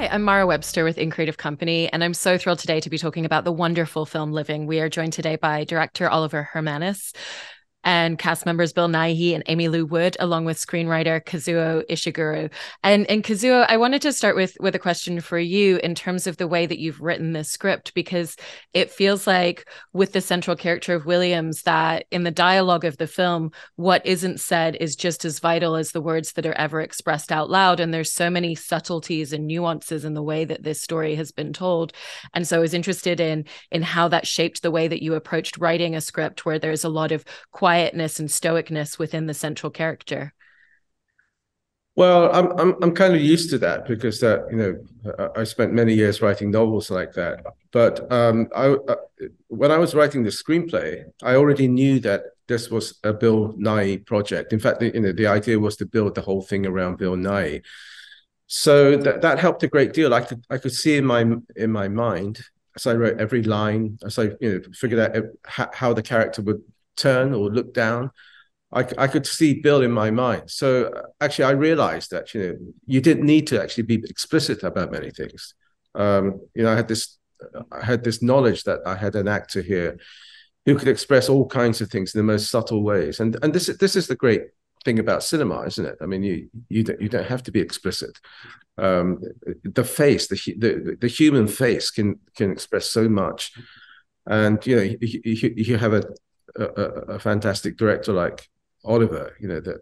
Hi, I'm Mara Webster with In Creative Company, and I'm so thrilled today to be talking about the wonderful film Living. We are joined today by director Oliver Hermanus and cast members Bill Nighy and Aimee Lou Wood, along with screenwriter Kazuo Ishiguro. And Kazuo, I wanted to start with a question for you in terms of the way that you've written this script, because it feels like with the central character of Williams that in the dialogue of the film, what isn't said is just as vital as the words that are ever expressed out loud. And there's so many subtleties and nuances in the way that this story has been told. And so I was interested in how that shaped the way that you approached writing a script where there's a lot of quietness and stoicness within the central character. Well, I'm kind of used to that because I spent many years writing novels like that. But when I was writing the screenplay, I already knew that this was a Bill Nighy project. In fact, the idea was to build the whole thing around Bill Nighy. So that helped a great deal. I could see in my mind as I wrote every line, as I figured out how the character would turn or look down. I could see Bill in my mind. So actually, I realized that you didn't need to actually be explicit about many things. I had this knowledge that I had an actor here who could express all kinds of things in the most subtle ways. And this is the great thing about cinema, isn't it? I mean, you don't have to be explicit. The face, the human face can express so much. And you have a fantastic director like Oliver, that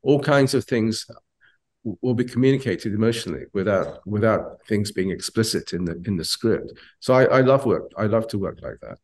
all kinds of things will be communicated emotionally without things being explicit in the script. So I love work. I love to work like that.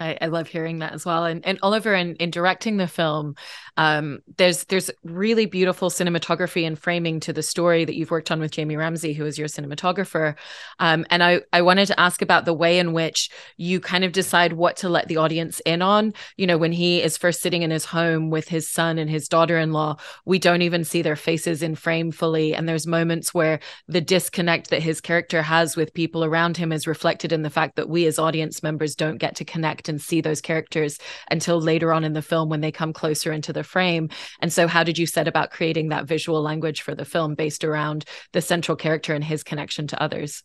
I love hearing that as well. And Oliver, in directing the film, there's really beautiful cinematography and framing to the story that you've worked on with Jamie Ramsey, who is your cinematographer. And I wanted to ask about the way in which you kind of decide what to let the audience in on. When he is first sitting in his home with his son and his daughter-in-law, we don't even see their faces in frame fully. And there's moments where the disconnect that his character has with people around him is reflected in the fact that we as audience members don't get to connect and see those characters until later on in the film when they come closer into the frame. And so how did you set about creating that visual language for the film based around the central character and his connection to others?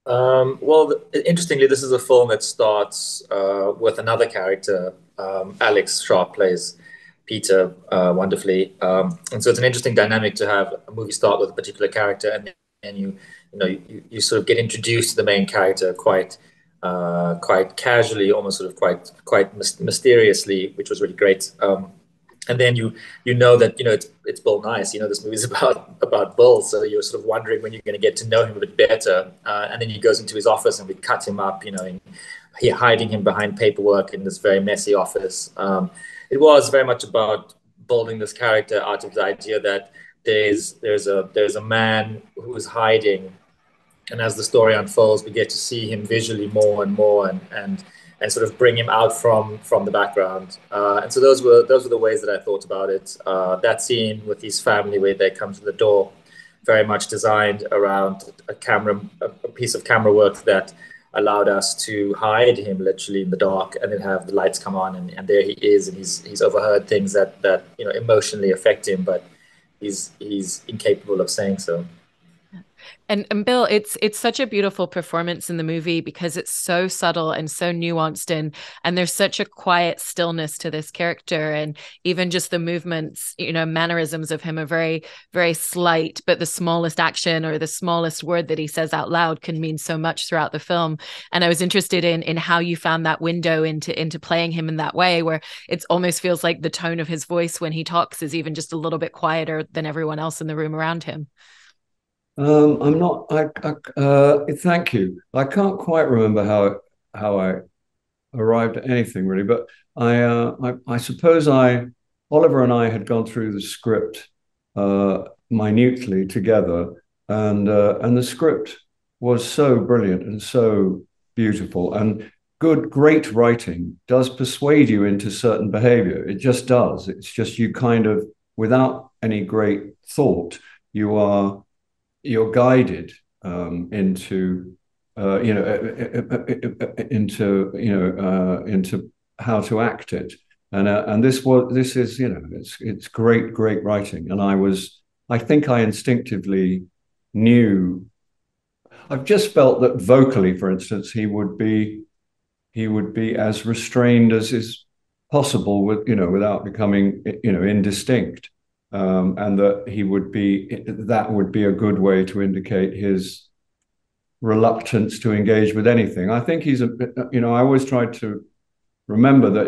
Interestingly, this is a film that starts with another character. Alex Sharp plays Peter wonderfully, and so it's an interesting dynamic to have a movie start with a particular character, and you sort of get introduced to the main character quite casually, almost sort of quite mysteriously, which was really great. And then you know that it's Bill Nighy. This movie is about Bill, so you're sort of wondering when you're going to get to know him a bit better. And then he goes into his office, and we cut him up, and here hiding him behind paperwork in this very messy office. It was very much about building this character out of the idea that there's a man who is hiding, and as the story unfolds, we get to see him visually more and more, and sort of bring him out from the background. And so those were the ways that I thought about it. That scene with his family where they come to the door, very much designed around a piece of camera work that allowed us to hide him literally in the dark, and then have the lights come on, and there he is, and he's overheard things that emotionally affect him, but he's incapable of saying so. And Bill, it's such a beautiful performance in the movie because it's so subtle and so nuanced, and there's such a quiet stillness to this character, and even just the movements, mannerisms of him are very, very slight, but the smallest action or the smallest word that he says out loud can mean so much throughout the film. And I was interested in how you found that window into playing him in that way, where it almost feels like the tone of his voice when he talks is even just a little bit quieter than everyone else in the room around him. I'm not. Thank you. I can't quite remember how I arrived at anything really, but I suppose Oliver and I had gone through the script minutely together, and the script was so brilliant and so beautiful, and great writing does persuade you into certain behavior. It just does. It's just you kind of, without any great thought, you're guided into into how to act it, and this is it's great writing, and I think I instinctively knew. I've just felt that vocally, for instance, he would be as restrained as is possible without becoming indistinct, and that would be a good way to indicate his reluctance to engage with anything. I think I always try to remember that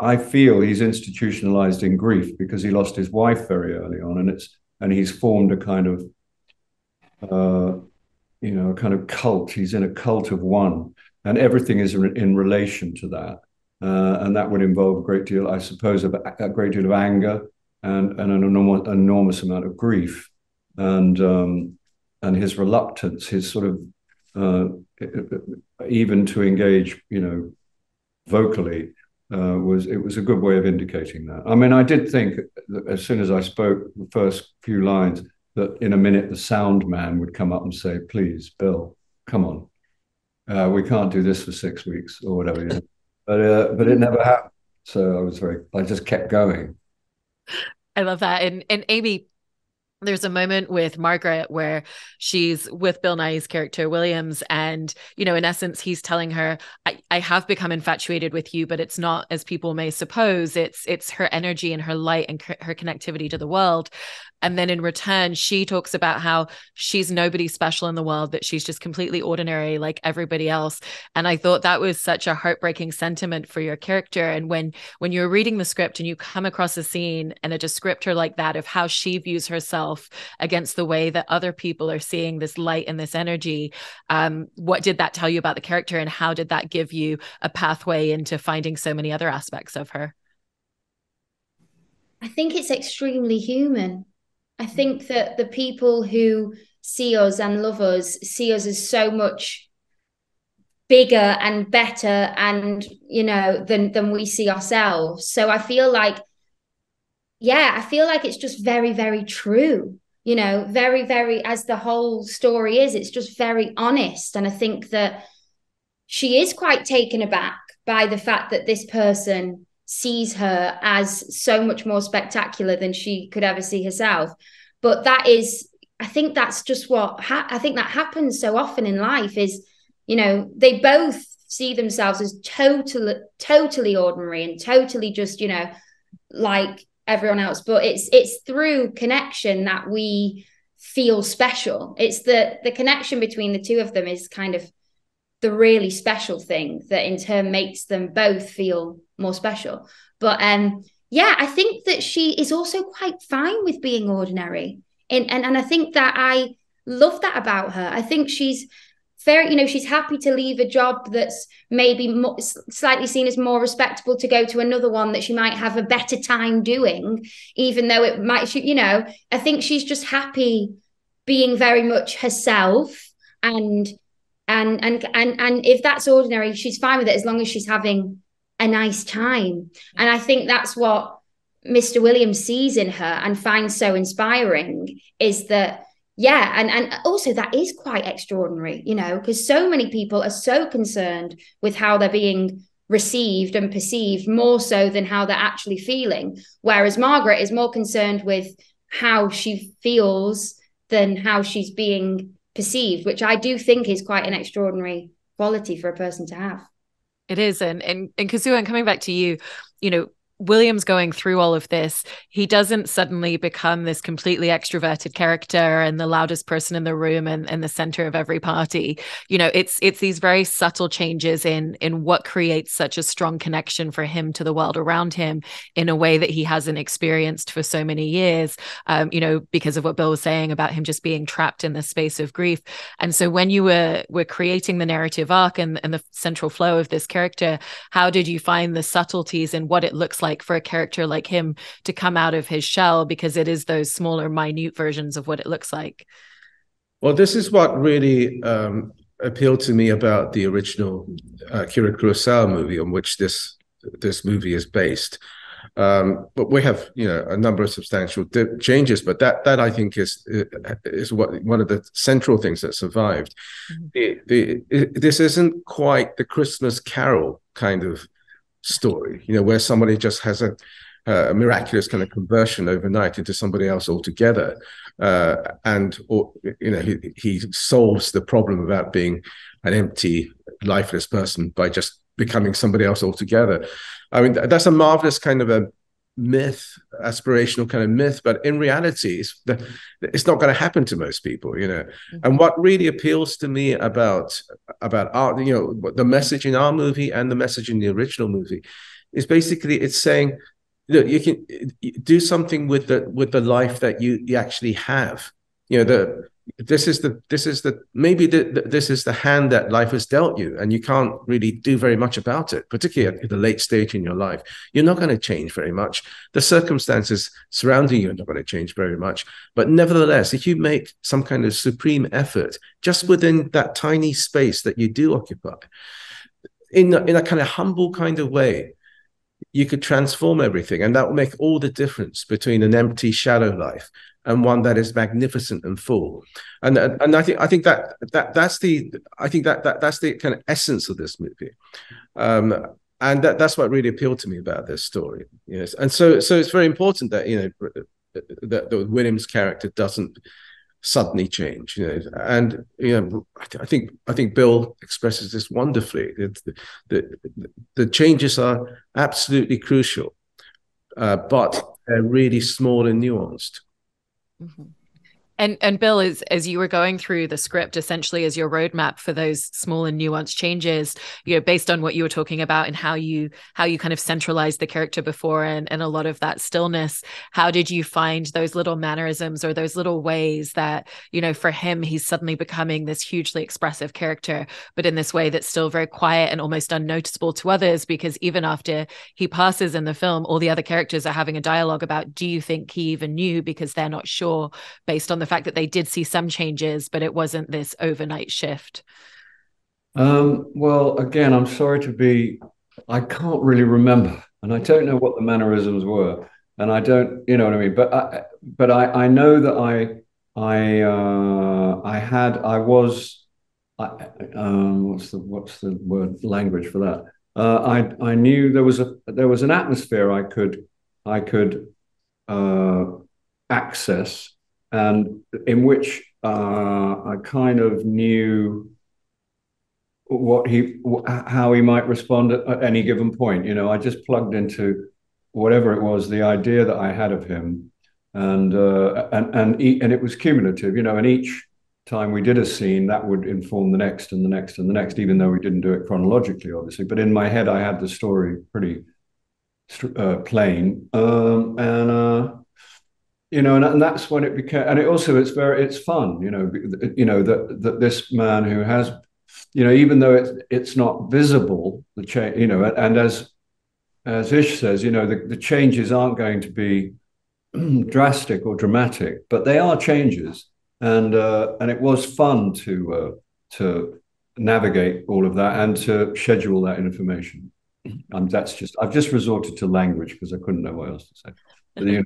I feel he's institutionalized in grief because he lost his wife very early on, and he's formed a kind of a kind of cult. He's in a cult of one, and everything is in relation to that. And that would involve a great deal, I suppose, of a great deal of anger and an enormous amount of grief, and his reluctance, his sort of even to engage, vocally, was a good way of indicating that. I mean, I did think that as soon as I spoke the first few lines, that in a minute the sound man would come up and say, "Please, Bill, come on, we can't do this for 6 weeks," or whatever. But it never happened. So I just kept going. I love that. And Aimee, there's a moment with Margaret where she's with Bill Nighy's character, Williams, and, in essence, he's telling her, I have become infatuated with you, but it's not as people may suppose. It's her energy and her light and her connectivity to the world. And then in return, she talks about how she's nobody special in the world, that she's just completely ordinary like everybody else. And I thought that was such a heartbreaking sentiment for your character. And when you're reading the script and you come across a scene and a descriptor like that of how she views herself against the way that other people are seeing this light and this energy, what did that tell you about the character, and how did that give you a pathway into finding so many other aspects of her? I think it's extremely human. I think that the people who see us and love us see us as so much bigger and better and, than we see ourselves. So I feel like it's just very, very true, very, very, as the whole story is, it's just very honest. And I think that she is quite taken aback by the fact that this person sees her as so much more spectacular than she could ever see herself. But I think that's just I think that happens so often in life is, they both see themselves as totally ordinary and totally just, like everyone else. But it's through connection that we feel special. It's the connection between the two of them is kind of the really special thing that in turn makes them both feel more special. But I think that she is also quite fine with being ordinary. And I think that I love that about her. I think she's very, she's happy to leave a job that's maybe slightly seen as more respectable to go to another one that she might have a better time doing, even though it might, I think she's just happy being very much herself. And if that's ordinary, she's fine with it as long as she's having a nice time. And I think that's what Mr. Williams sees in her and finds so inspiring, is that, and also that is quite extraordinary, because so many people are so concerned with how they're being received and perceived more so than how they're actually feeling. Whereas Margaret is more concerned with how she feels than how she's being perceived, which I do think is quite an extraordinary quality for a person to have. It is. And Kazuo, and coming back to you, Williams going through all of this, he doesn't suddenly become this completely extroverted character and the loudest person in the room and the center of every party. It's these very subtle changes in what creates such a strong connection for him to the world around him in a way that he hasn't experienced for so many years, because of what Bill was saying about him just being trapped in the space of grief. And so when you were creating the narrative arc and the central flow of this character, how did you find the subtleties in what it looks like for a character like him to come out of his shell, because it is those smaller, minute versions of what it looks like? Well, this is what really appealed to me about the original Akira Kurosawa movie on which this movie is based. But we have, a number of substantial changes, but that I think is one of the central things that survived. Mm-hmm. This isn't quite the Christmas Carol kind of story, where somebody just has a miraculous kind of conversion overnight into somebody else altogether. Or he solves the problem about being an empty, lifeless person by just becoming somebody else altogether. I mean, that's a marvelous kind of a myth, aspirational kind of myth, but in reality, it's not going to happen to most people, And what really appeals to me about art, the message in our movie and the message in the original movie is basically it's saying, look, you can do something with the life that you actually have. This is the hand that life has dealt you, and you can't really do very much about it, particularly at the late stage in your life. You're not going to change very much. The circumstances surrounding you are not going to change very much. But nevertheless, if you make some kind of supreme effort just within that tiny space that you do occupy, in a kind of humble kind of way, you could transform everything, and that will make all the difference between an empty shallow life and one that is magnificent and full. And I think that's the kind of essence of this movie. And that's what really appealed to me about this story. Yes. And so it's very important that that the Williams character doesn't suddenly change, and I think Bill expresses this wonderfully. The changes are absolutely crucial, but they're really small and nuanced. Mm-hmm. And Bill, as you were going through the script, essentially as your roadmap for those small and nuanced changes, based on what you were talking about and how you kind of centralized the character before and a lot of that stillness, how did you find those little mannerisms or those little ways that, for him, he's suddenly becoming this hugely expressive character, but in this way that's still very quiet and almost unnoticeable to others, because even after he passes in the film, all the other characters are having a dialogue about, do you think he even knew? Because they're not sure, based on the fact that they did see some changes, but it wasn't this overnight shift. Well, again, I'm sorry I can't really remember, and I don't know what the mannerisms were, and I don't, you know what I mean. But I know that what's the word language for that? I knew there was an atmosphere I could access, and in which I kind of knew how he might respond at any given point. I just plugged into whatever it was, the idea that I had of him, and it was cumulative. And each time we did a scene, that would inform the next and the next and the next, even though we didn't do it chronologically, obviously. But in my head, I had the story pretty plain, and that's when it became, and it's fun, that this man who has, even though it's not visible, the change, and as Ish says, the changes aren't going to be drastic or dramatic, but they are changes, and it was fun to navigate all of that and to schedule that information. I've just resorted to language because I couldn't know what else to say.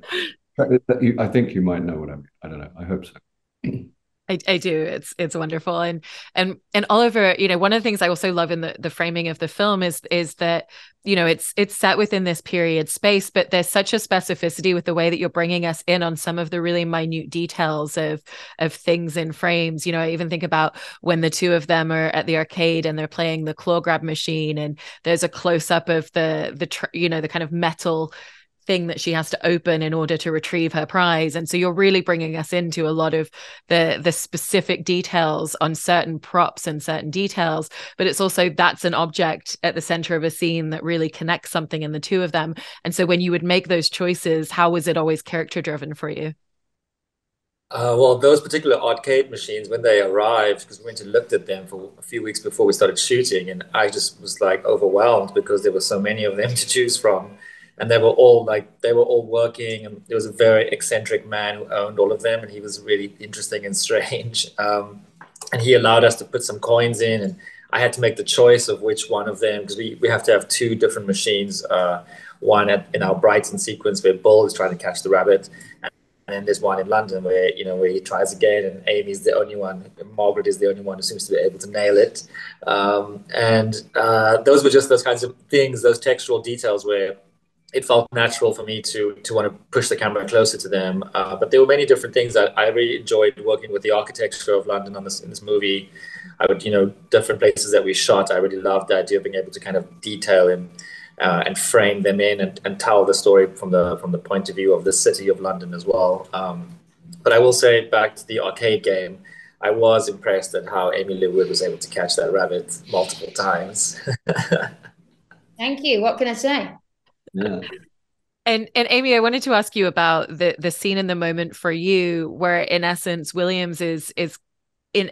I think you might know what I mean. I don't know. I hope so. I do. It's wonderful. And Oliver, one of the things I also love in the framing of the film is that, it's set within this period space, but there's such a specificity with the way that you're bringing us in on some of the really minute details of things in frames. I even think about when the two of them are at the arcade and they're playing the claw grab machine, and there's a close up of the kind of metal thing that she has to open in order to retrieve her prize. And so you're really bringing us into a lot of the specific details on certain props and certain details, but it's also that's an object at the center of a scene that really connects something in the two of them. And so when you would make those choices, how was it always character driven for you? Well, those particular arcade machines, when they arrived, because we went and looked at them for a few weeks before we started shooting, and I just was like overwhelmed because there were so many of them to choose from. And they were all working, and there was a very eccentric man who owned all of them, and he was really interesting and strange. And he allowed us to put some coins in, and I had to make the choice of which one of them, because we have to have two different machines. One in our Brighton sequence where Bull is trying to catch the rabbit, and then there's one in London where he tries again, and Amy's the only one, Margaret is the only one who seems to be able to nail it. And those were just those kinds of things, those textual details where it felt natural for me to want to push the camera closer to them. But there were many different things that I really enjoyed working with the architecture of London on in this movie. I would, different places that we shot. I really loved the idea of being able to kind of detail and frame them in and tell the story from the point of view of the city of London as well. But I will say, back to the arcade game, I was impressed at how Aimee Lou Wood was able to catch that rabbit multiple times. Thank you. What can I say? Yeah. And Aimee, I wanted to ask you about the scene in the moment for you, where in essence Williams is in,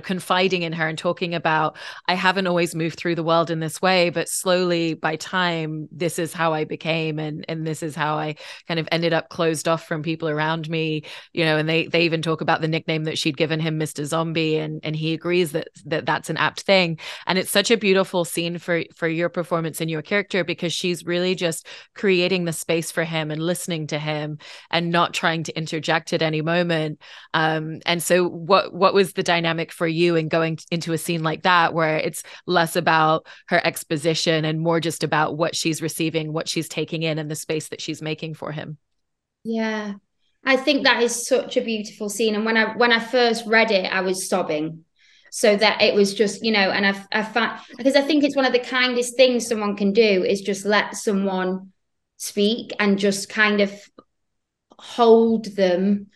confiding in her and talking about, I haven't always moved through the world in this way, but slowly by time, this is how I became, and this is how I kind of ended up closed off from people around me, and they even talk about the nickname that she'd given him, Mr. Zombie, and he agrees that that's an apt thing. And it's such a beautiful scene for your performance and your character, because she's really just creating the space for him and listening to him and not trying to interject at any moment. And so what was the dynamic for you in going into a scene like that, where it's less about her exposition and more just about what she's receiving, what she's taking in, and the space that she's making for him? Yeah, I think that is such a beautiful scene. And when I first read it, I was sobbing. So that it was just, and I find, because I think it's one of the kindest things someone can do is just let someone speak and just kind of hold them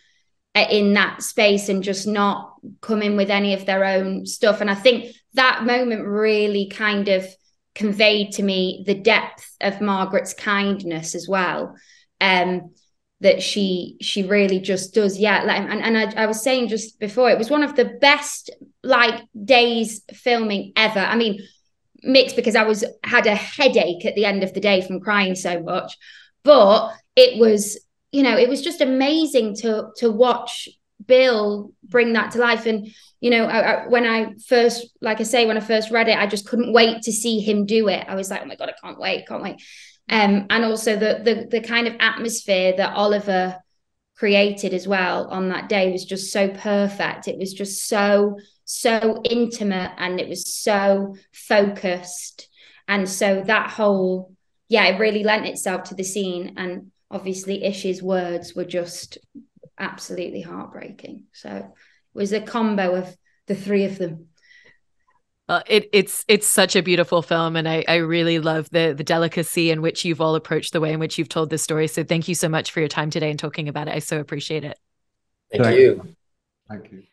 in that space and just not come in with any of their own stuff. And I think that moment really kind of conveyed to me the depth of Margaret's kindness as well. That she really just does. Yeah. I was saying just before, it was one of the best days filming ever. I mean, mixed, because I had a headache at the end of the day from crying so much, but it was, it was just amazing to watch Bill bring that to life. And, when I first read it, I just couldn't wait to see him do it. I was like, oh my God, I can't wait. And also the kind of atmosphere that Oliver created as well on that day was just so perfect. It was just so intimate, and it was so focused. And so that whole, it really lent itself to the scene. And obviously Ish's words were just absolutely heartbreaking. So it was a combo of the three of them. It's such a beautiful film, and I really love the delicacy in which you've all approached the way in which you've told this story. So thank you so much for your time today and talking about it. I so appreciate it. Thank you. Thank you.